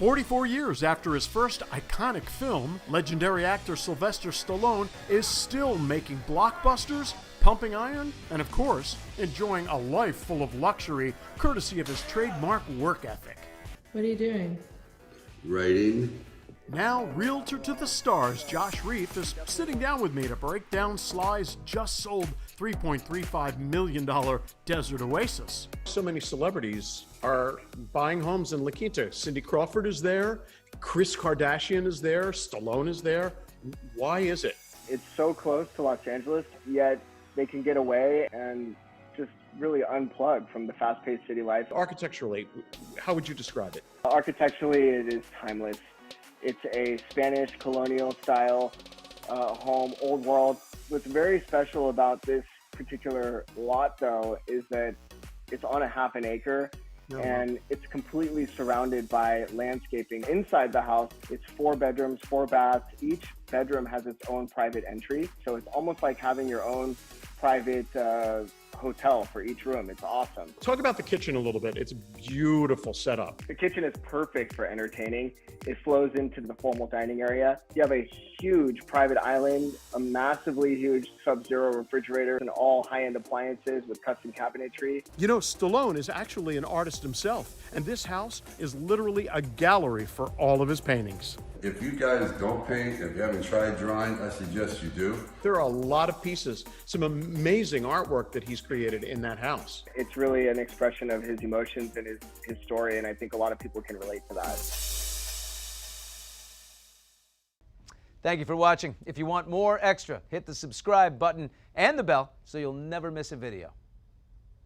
44 years after his first iconic film, legendary actor Sylvester Stallone is still making blockbusters, pumping iron, and of course, enjoying a life full of luxury courtesy of his trademark work ethic. What are you doing? Writing. Now, realtor to the stars Josh Reef is sitting down with me to break down Sly's just sold $3.35 million desert oasis. So many celebrities are buying homes in La Quinta. Cindy Crawford is there, Kris Kardashian is there, Stallone is there. Why is it? It's so close to Los Angeles, yet they can get away and just really unplug from the fast-paced city life. Architecturally, how would you describe it? Architecturally, it is timeless. It's a Spanish colonial style home, old world. What's very special about this particular lot, though, is that it's on a half an acre and it's completely surrounded by landscaping. Inside the house, it's 4 bedrooms, 4 baths. Each bedroom has its own private entry. So it's almost like having your own private hotel for each room. It's awesome. Talk about the kitchen a little bit. It's a beautiful setup. The kitchen is perfect for entertaining. It flows into the formal dining area. You have a huge private island, a massively huge Sub-Zero refrigerator, and all high-end appliances with custom cabinetry. You know, Stallone is actually an artist himself, and this house is literally a gallery for all of his paintings. If you guys don't paint, if you haven't tried drawing, I suggest you do. There are a lot of pieces, some amazing artwork that he's created in that house. It's really an expression of his emotions and his story, and I think a lot of people can relate to that. Thank you for watching. If you want more extra, hit the subscribe button and the bell so you'll never miss a video.